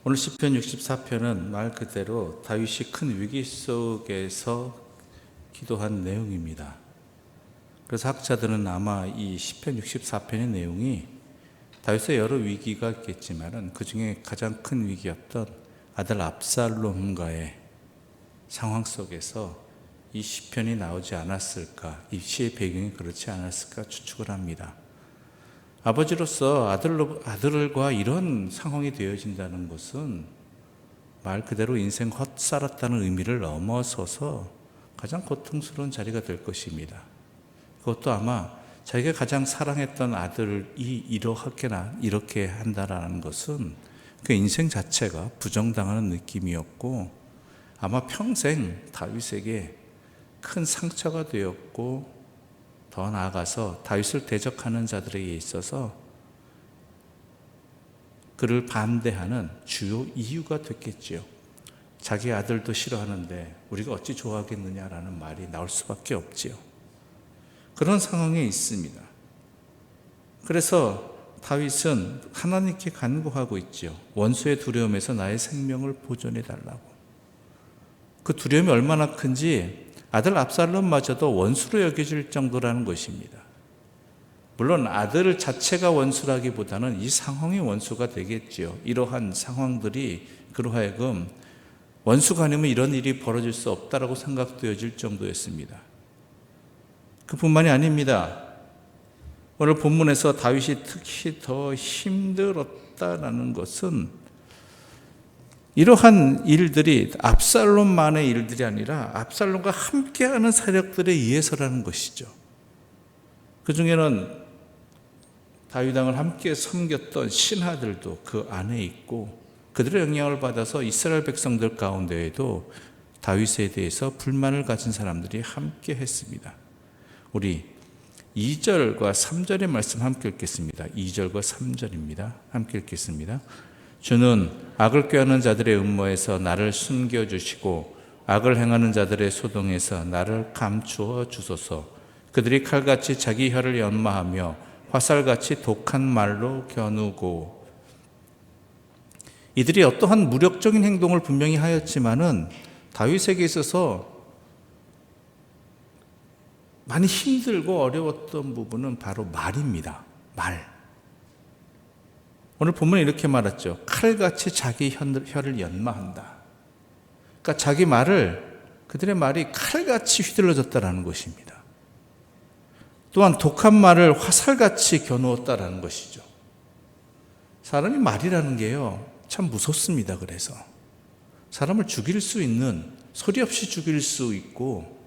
오늘 시편 64편은 말 그대로 다윗이 큰 위기 속에서 기도한 내용입니다. 그래서 학자들은 아마 이 시편 64편의 내용이 다윗의 여러 위기가 있겠지만은 그 중에 가장 큰 위기였던 아들 압살롬과의 상황 속에서 이 시편이 나오지 않았을까, 이 시의 배경이 그렇지 않았을까 추측을 합니다. 아버지로서 아들과 이런 상황이 되어진다는 것은 말 그대로 인생 헛살았다는 의미를 넘어서서 가장 고통스러운 자리가 될 것입니다. 그것도 아마 자기가 가장 사랑했던 아들이 이렇게 한다라는 것은 그 인생 자체가 부정당하는 느낌이었고 아마 평생 다윗에게 큰 상처가 되었고 더 나아가서 다윗을 대적하는 자들에게 있어서 그를 반대하는 주요 이유가 됐겠지요. 자기 아들도 싫어하는데 우리가 어찌 좋아하겠느냐라는 말이 나올 수밖에 없지요. 그런 상황에 있습니다. 그래서 다윗은 하나님께 간구하고 있지요. 원수의 두려움에서 나의 생명을 보존해 달라고. 그 두려움이 얼마나 큰지 아들 압살롬마저도 원수로 여겨질 정도라는 것입니다. 물론 아들 자체가 원수라기보다는 이 상황이 원수가 되겠지요. 이러한 상황들이 그로 하여금 원수가 아니면 이런 일이 벌어질 수 없다라고 생각되어질 정도였습니다. 그뿐만이 아닙니다. 오늘 본문에서 다윗이 특히 더 힘들었다라는 것은 이러한 일들이 압살롬만의 일들이 아니라 압살롬과 함께하는 세력들에 의해서라는 것이죠. 그 중에는 다윗왕을 함께 섬겼던 신하들도 그 안에 있고 그들의 영향을 받아서 이스라엘 백성들 가운데에도 다윗에 대해서 불만을 가진 사람들이 함께 했습니다. 우리 2절과 3절의 말씀 함께 읽겠습니다. 2절과 3절입니다. 함께 읽겠습니다. 주는 악을 꾀하는 자들의 음모에서 나를 숨겨주시고 악을 행하는 자들의 소동에서 나를 감추어 주소서. 그들이 칼같이 자기 혀를 연마하며 화살같이 독한 말로 겨누고. 이들이 어떠한 무력적인 행동을 분명히 하였지만은 다윗에게 있어서 많이 힘들고 어려웠던 부분은 바로 말입니다. 말. 오늘 본문에 이렇게 말했죠. 칼같이 자기 혀를 연마한다. 그러니까 자기 말을, 그들의 말이 칼같이 휘둘러졌다라는 것입니다. 또한 독한 말을 화살같이 겨누었다라는 것이죠. 사람이 말이라는 게요, 참 무섭습니다. 그래서 사람을 죽일 수 있는, 소리 없이 죽일 수 있고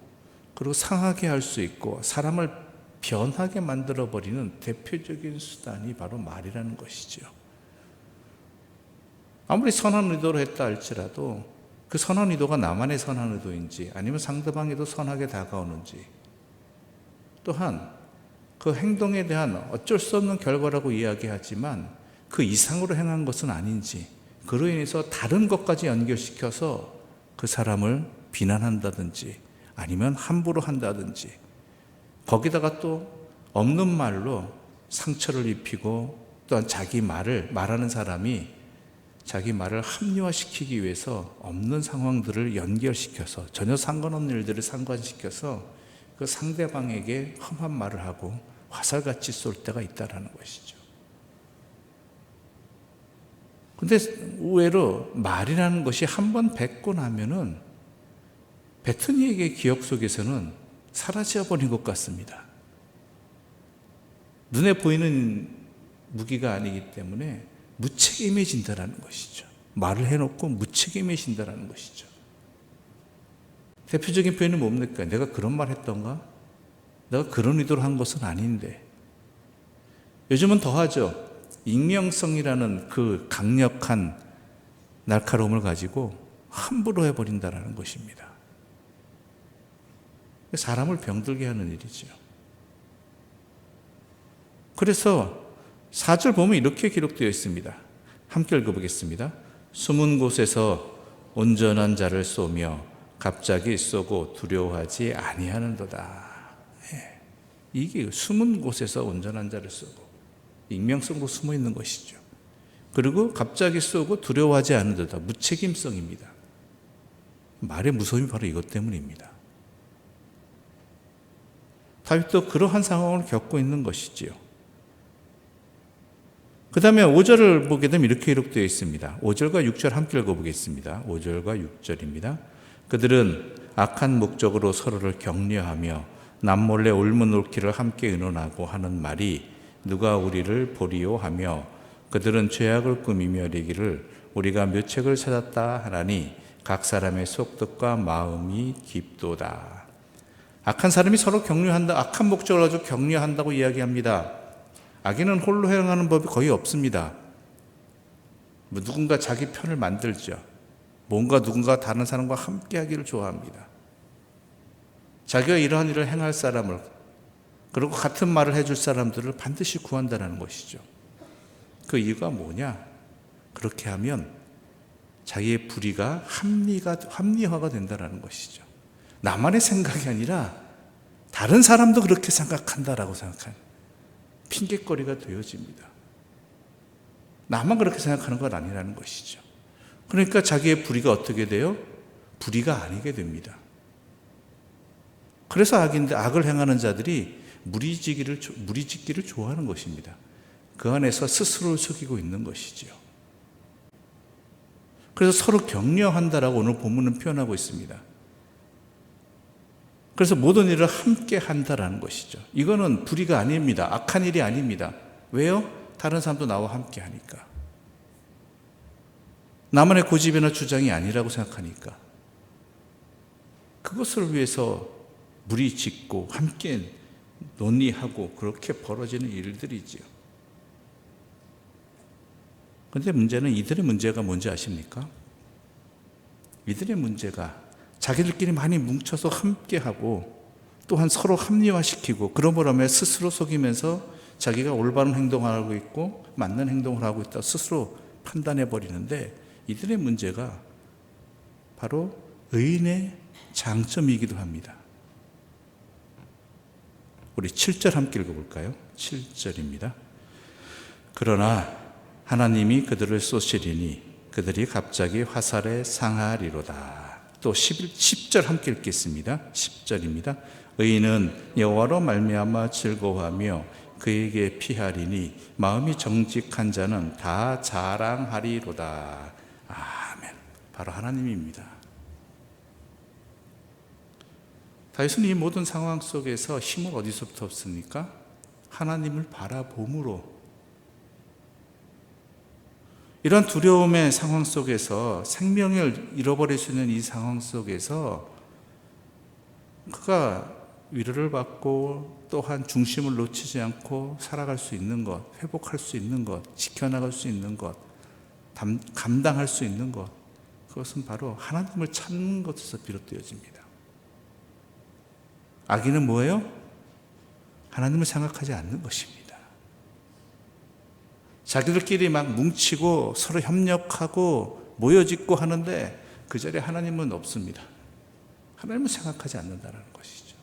그리고 상하게 할 수 있고 사람을 변하게 만들어버리는 대표적인 수단이 바로 말이라는 것이죠. 아무리 선한 의도로 했다 할지라도 그 선한 의도가 나만의 선한 의도인지 아니면 상대방에도 선하게 다가오는지, 또한 그 행동에 대한 어쩔 수 없는 결과라고 이야기하지만 그 이상으로 행한 것은 아닌지, 그로 인해서 다른 것까지 연결시켜서 그 사람을 비난한다든지 아니면 함부로 한다든지, 거기다가 또 없는 말로 상처를 입히고, 또한 자기 말을 말하는 사람이 자기 말을 합리화시키기 위해서 없는 상황들을 연결시켜서 전혀 상관없는 일들을 상관시켜서 그 상대방에게 험한 말을 하고 화살같이 쏠 때가 있다는 것이죠. 근데 의외로 말이라는 것이 한번 뱉고 나면은 뱉은 이에게 기억 속에서는 사라져버린 것 같습니다. 눈에 보이는 무기가 아니기 때문에 무책임해진다는 것이죠. 말을 해놓고 무책임해진다는 것이죠. 대표적인 표현이 뭡니까? 내가 그런 말 했던가? 내가 그런 의도로 한 것은 아닌데. 요즘은 더하죠. 익명성이라는 그 강력한 날카로움을 가지고 함부로 해버린다는 것입니다. 사람을 병들게 하는 일이죠. 그래서 4절 보면 이렇게 기록되어 있습니다. 함께 읽어보겠습니다. 숨은 곳에서 온전한 자를 쏘며 갑자기 쏘고 두려워하지 아니하는도다. 이게 숨은 곳에서 온전한 자를 쏘고, 익명성으로 숨어 있는 것이죠. 그리고 갑자기 쏘고 두려워하지 않은 데다 무책임성입니다. 말의 무서움이 바로 이것 때문입니다. 다윗도 그러한 상황을 겪고 있는 것이지요. 그 다음에 5절을 보게 되면 이렇게 기록되어 있습니다. 5절과 6절 함께 읽어보겠습니다. 5절과 6절입니다. 그들은 악한 목적으로 서로를 격려하며 남몰래 옳은 옳기를 함께 의논하고 하는 말이 누가 우리를 보리요 하며 그들은 죄악을 꾸미며 이르기를 우리가 묘책을 찾았다 하나니 각 사람의 속뜻과 마음이 깊도다. 악한 사람이 서로 격려한다. 악한 목적을 가지고 격려한다고 이야기합니다. 악인은 홀로 행하는 법이 거의 없습니다. 누군가 자기 편을 만들죠. 뭔가 누군가 다른 사람과 함께 하기를 좋아합니다. 자기가 이러한 일을 행할 사람을, 그리고 같은 말을 해줄 사람들을 반드시 구한다는 것이죠. 그 이유가 뭐냐? 그렇게 하면 자기의 불의가 합리화가 된다는 것이죠. 나만의 생각이 아니라 다른 사람도 그렇게 생각한다라고 생각하는 핑계거리가 되어집니다. 나만 그렇게 생각하는 건 아니라는 것이죠. 그러니까 자기의 불의가 어떻게 돼요? 불의가 아니게 됩니다. 그래서 악을 행하는 자들이 무리짓기를 좋아하는 것입니다. 그 안에서 스스로를 속이고 있는 것이지요. 그래서 서로 격려한다라고 오늘 본문은 표현하고 있습니다. 그래서 모든 일을 함께 한다라는 것이죠. 이거는 불의가 아닙니다. 악한 일이 아닙니다. 왜요? 다른 사람도 나와 함께 하니까. 나만의 고집이나 주장이 아니라고 생각하니까. 그것을 위해서 무리짓고 함께 논의하고 그렇게 벌어지는 일들이지요. 그런데 문제는 이들의 문제가 뭔지 아십니까? 이들의 문제가 자기들끼리 많이 뭉쳐서 함께하고 또한 서로 합리화시키고 그러므로 하며 스스로 속이면서 자기가 올바른 행동을 하고 있고 맞는 행동을 하고 있다 스스로 판단해 버리는데 이들의 문제가 바로 의인의 장점이기도 합니다. 우리 7절 함께 읽어볼까요? 7절입니다. 그러나 하나님이 그들을 쏘시리니 그들이 갑자기 화살에 상하리로다. 또 10절 함께 읽겠습니다. 10절입니다. 의인은 여호와로 말미암아 즐거워하며 그에게 피하리니 마음이 정직한 자는 다 자랑하리로다. 아멘. 바로 하나님입니다. 다윗은 이 모든 상황 속에서 힘을 어디서부터 얻습니까? 하나님을 바라봄으로. 이런 두려움의 상황 속에서 생명을 잃어버릴 수 있는 이 상황 속에서 그가 위로를 받고 또한 중심을 놓치지 않고 살아갈 수 있는 것, 회복할 수 있는 것, 지켜나갈 수 있는 것, 감당할 수 있는 것, 그것은 바로 하나님을 찾는 것에서 비롯되어집니다. 악인은 뭐예요? 하나님을 생각하지 않는 것입니다. 자기들끼리 막 뭉치고 서로 협력하고 모여짓고 하는데 그 자리에 하나님은 없습니다. 하나님을 생각하지 않는다는 것이죠.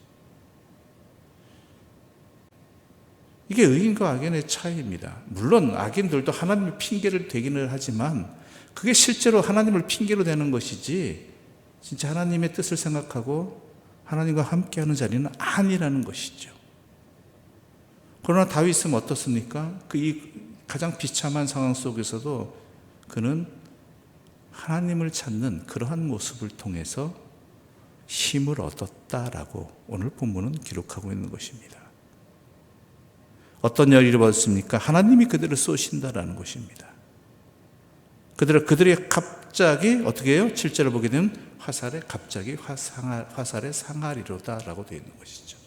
이게 의인과 악인의 차이입니다. 물론 악인들도 하나님의 핑계를 대기는 하지만 그게 실제로 하나님을 핑계로 대는 것이지 진짜 하나님의 뜻을 생각하고 하나님과 함께하는 자리는 아니라는 것이죠. 그러나 다윗은 어떻습니까? 이 가장 비참한 상황 속에서도 그는 하나님을 찾는 그러한 모습을 통해서 힘을 얻었다라고 오늘 본문은 기록하고 있는 것입니다. 어떤 열의를 받았습니까? 하나님이 그들을 쏘신다라는 것입니다. 그들이 갑자기 어떻게 해요? 7절을 보게 되면 화살에 갑자기 화살에 상하리로다라고 되어 있는 것이죠.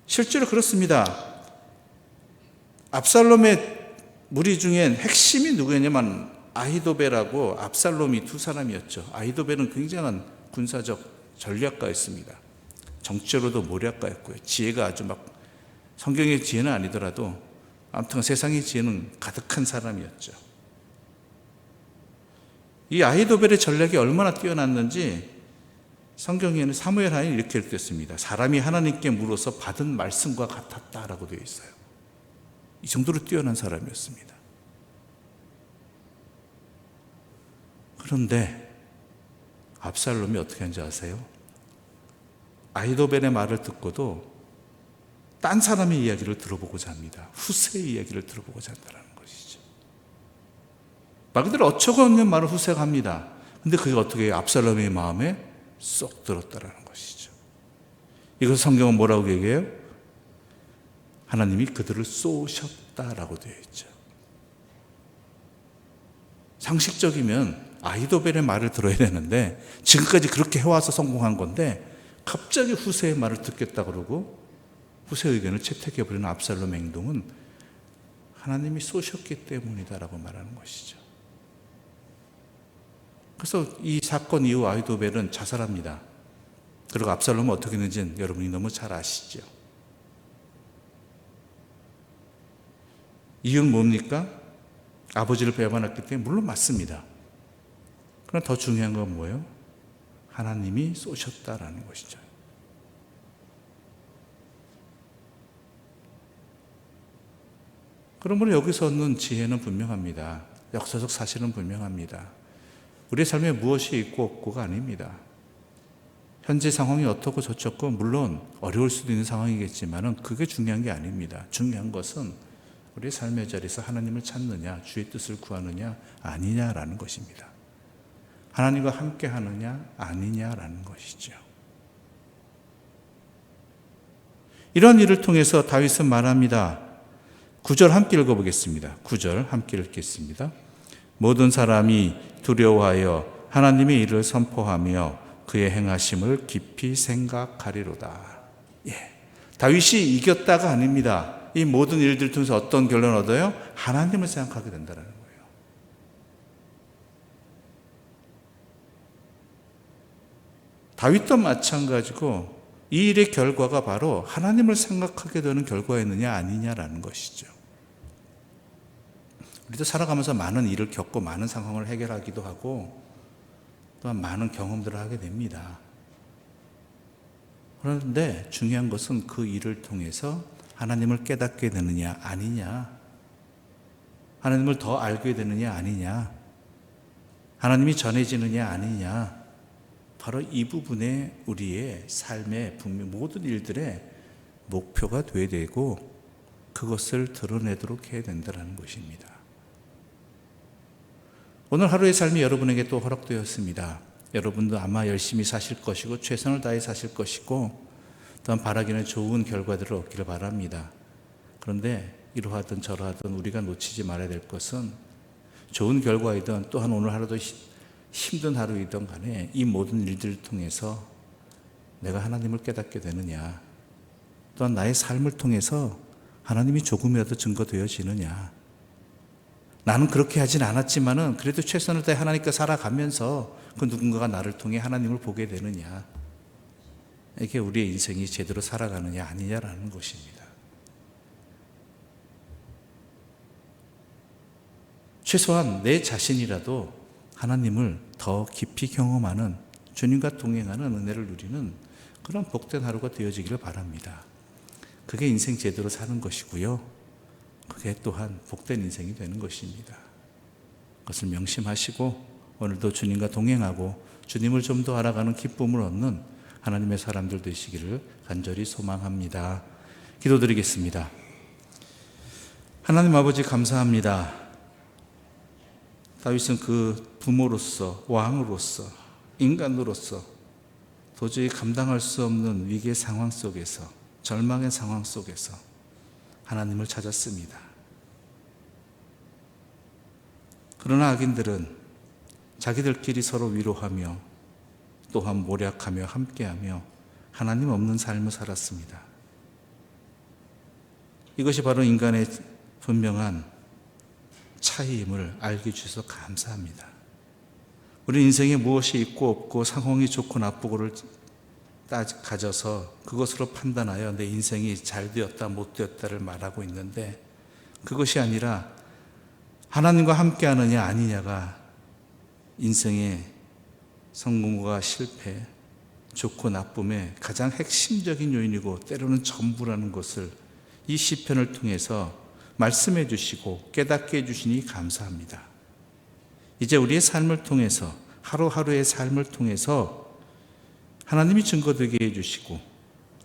실제로 그렇습니다. 압살롬의 무리 중엔 핵심이 누구였냐면 아히도벨하고 압살롬이 두 사람이었죠. 아히도벨은 굉장한 군사적 전략가였습니다. 정치적으로도 모략가였고요. 지혜가 아주 막 성경의 지혜는 아니더라도 아무튼 세상의 지혜는 가득한 사람이었죠. 이 아히도벨의 전략이 얼마나 뛰어났는지 성경에는 사무엘 하인이 이렇게 읽겠습니다. 사람이 하나님께 물어서 받은 말씀과 같았다라고 되어 있어요. 이 정도로 뛰어난 사람이었습니다. 그런데 압살롬이 어떻게 한지 아세요? 아이도벨의 말을 듣고도 딴 사람의 이야기를 들어보고자 합니다. 후세의 이야기를 들어보고자 한다는 것이죠. 말 그대로 어처구 없는 말을 후세가 합니다. 근데 그게 어떻게 압살롬의 마음에 쏙 들었다라는 것이죠. 이것을 성경은 뭐라고 얘기해요? 하나님이 그들을 쏘셨다라고 되어 있죠. 상식적이면 아이도벨의 말을 들어야 되는데 지금까지 그렇게 해와서 성공한 건데 갑자기 후세의 말을 듣겠다 그러고 후세의 의견을 채택해버리는 압살롬의 행동은 하나님이 쏘셨기 때문이다라고 말하는 것이죠. 그래서 이 사건 이후 아이도벨은 자살합니다. 그리고 압살롬은 어떻게 했는지는 여러분이 너무 잘 아시죠. 이유는 뭡니까? 아버지를 배반했기 때문에 물론 맞습니다. 그러나 더 중요한 건 뭐예요? 하나님이 쏘셨다라는 것이죠. 그러므로 여기서 얻는 지혜는 분명합니다. 역사적 사실은 분명합니다. 우리의 삶에 무엇이 있고 없고가 아닙니다. 현재 상황이 어떻고 저쩌고 물론 어려울 수도 있는 상황이겠지만 그게 중요한 게 아닙니다. 중요한 것은 우리의 삶의 자리에서 하나님을 찾느냐, 주의 뜻을 구하느냐, 아니냐라는 것입니다. 하나님과 함께 하느냐, 아니냐라는 것이죠. 이런 일을 통해서 다윗은 말합니다. 9절 함께 읽어보겠습니다. 9절 함께 읽겠습니다. 모든 사람이 두려워하여 하나님의 일을 선포하며 그의 행하심을 깊이 생각하리로다. 다윗이 이겼다가 아닙니다. 이 모든 일들을 통해서 어떤 결론을 얻어요? 하나님을 생각하게 된다는 거예요. 다윗도 마찬가지고 이 일의 결과가 바로 하나님을 생각하게 되는 결과였느냐 아니냐라는 것이죠. 우리도 살아가면서 많은 일을 겪고 많은 상황을 해결하기도 하고 또한 많은 경험들을 하게 됩니다. 그런데 중요한 것은 그 일을 통해서 하나님을 깨닫게 되느냐 아니냐, 하나님을 더 알게 되느냐 아니냐, 하나님이 전해지느냐 아니냐, 바로 이 부분에 우리의 삶의 모든 일들의 목표가 되어야 되고 그것을 드러내도록 해야 된다는 것입니다. 오늘 하루의 삶이 여러분에게 또 허락되었습니다. 여러분도 아마 열심히 사실 것이고 최선을 다해 사실 것이고 또한 바라기는 좋은 결과들을 얻기를 바랍니다. 그런데 이러하든 저러하든 우리가 놓치지 말아야 될 것은 좋은 결과이든 또한 오늘 하루도 힘든 하루이든 간에 이 모든 일들을 통해서 내가 하나님을 깨닫게 되느냐, 또한 나의 삶을 통해서 하나님이 조금이라도 증거되어지느냐, 나는 그렇게 하진 않았지만은 그래도 최선을 다해 하나님께 살아가면서 그 누군가가 나를 통해 하나님을 보게 되느냐, 이게 우리의 인생이 제대로 살아가느냐 아니냐라는 것입니다. 최소한 내 자신이라도 하나님을 더 깊이 경험하는, 주님과 동행하는 은혜를 누리는 그런 복된 하루가 되어지기를 바랍니다. 그게 인생 제대로 사는 것이고요, 그게 또한 복된 인생이 되는 것입니다. 그것을 명심하시고 오늘도 주님과 동행하고 주님을 좀 더 알아가는 기쁨을 얻는 하나님의 사람들 되시기를 간절히 소망합니다. 기도드리겠습니다. 하나님 아버지 감사합니다. 다윗은 그 부모로서, 왕으로서, 인간으로서 도저히 감당할 수 없는 위기의 상황 속에서, 절망의 상황 속에서 하나님을 찾았습니다. 그러나 악인들은 자기들끼리 서로 위로하며 또한 모략하며 함께하며 하나님 없는 삶을 살았습니다. 이것이 바로 인간의 분명한 차이임을 알게 주셔서 감사합니다. 우리 인생에 무엇이 있고 없고 상황이 좋고 나쁘고를 가져서 그것으로 판단하여 내 인생이 잘 되었다 못 되었다를 말하고 있는데, 그것이 아니라 하나님과 함께 하느냐 아니냐가 인생의 성공과 실패, 좋고 나쁨의 가장 핵심적인 요인이고 때로는 전부라는 것을 이 시편을 통해서 말씀해 주시고 깨닫게 해 주시니 감사합니다. 이제 우리의 삶을 통해서, 하루하루의 삶을 통해서 하나님이 증거되게 해주시고,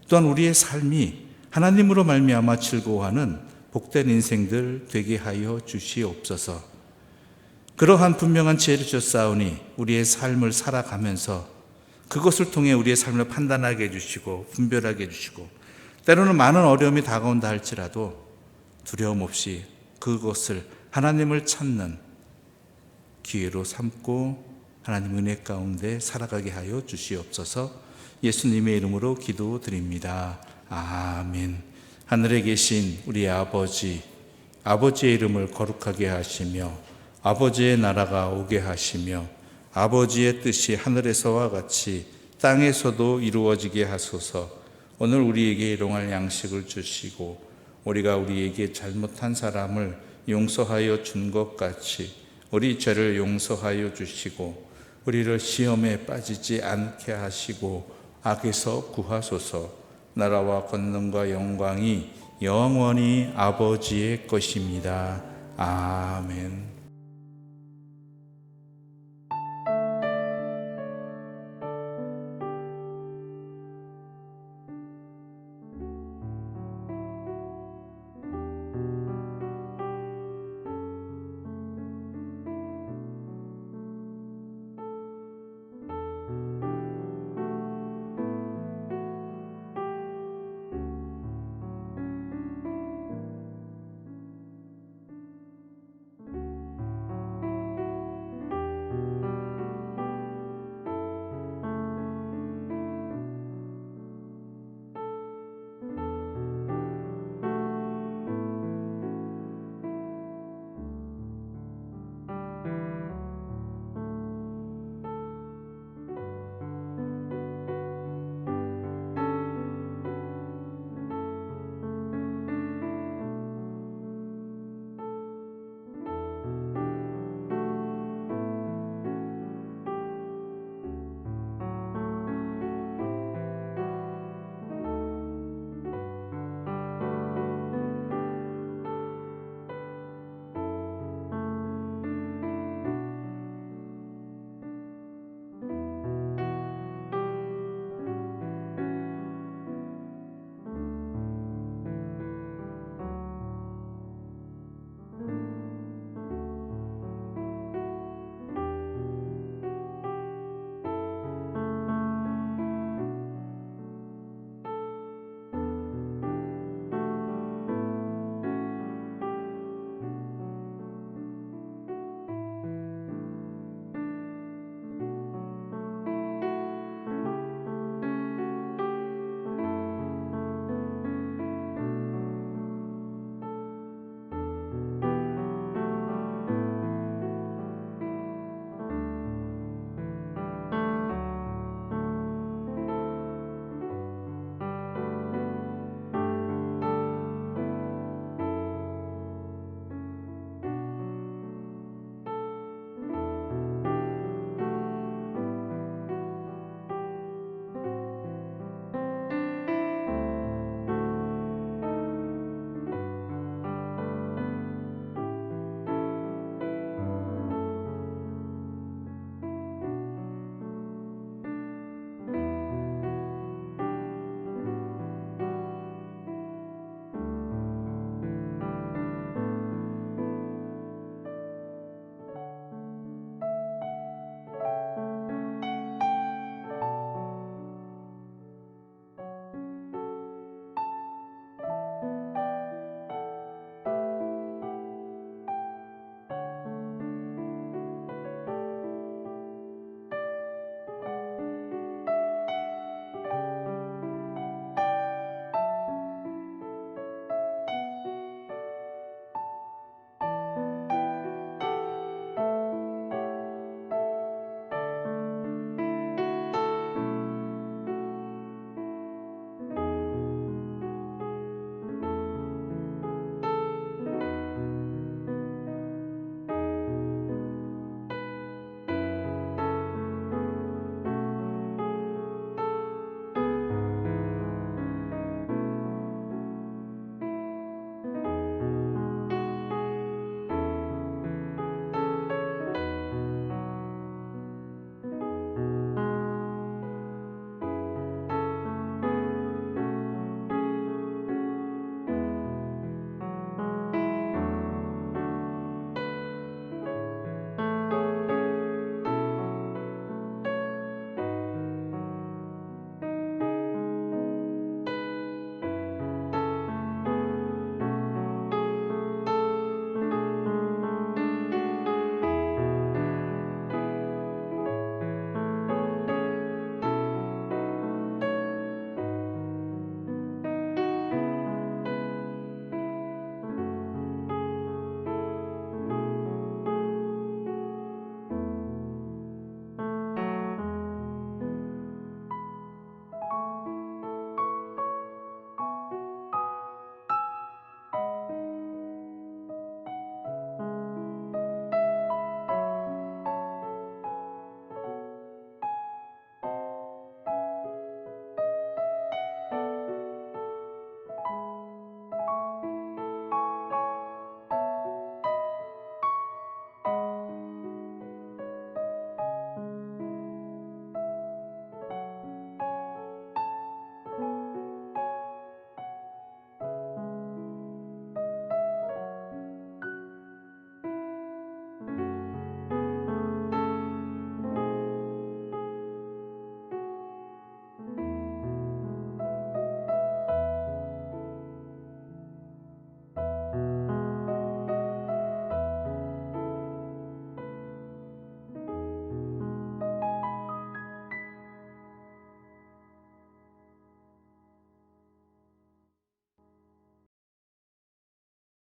또한 우리의 삶이 하나님으로 말미암아 즐거워하는 복된 인생들 되게 하여 주시옵소서. 그러한 분명한 지혜를 주셨사오니 우리의 삶을 살아가면서 그것을 통해 우리의 삶을 판단하게 해주시고 분별하게 해주시고, 때로는 많은 어려움이 다가온다 할지라도 두려움 없이 그것을 하나님을 찾는 기회로 삼고 하나님 은혜 가운데 살아가게 하여 주시옵소서. 예수님의 이름으로 기도드립니다. 아멘. 하늘에 계신 우리 아버지, 아버지의 이름을 거룩하게 하시며 아버지의 나라가 오게 하시며 아버지의 뜻이 하늘에서와 같이 땅에서도 이루어지게 하소서. 오늘 우리에게 일용할 양식을 주시고 우리가 우리에게 잘못한 사람을 용서하여 준 것 같이 우리 죄를 용서하여 주시고 우리를 시험에 빠지지 않게 하시고 악에서 구하소서. 나라와 권능과 영광이 영원히 아버지의 것입니다. 아멘.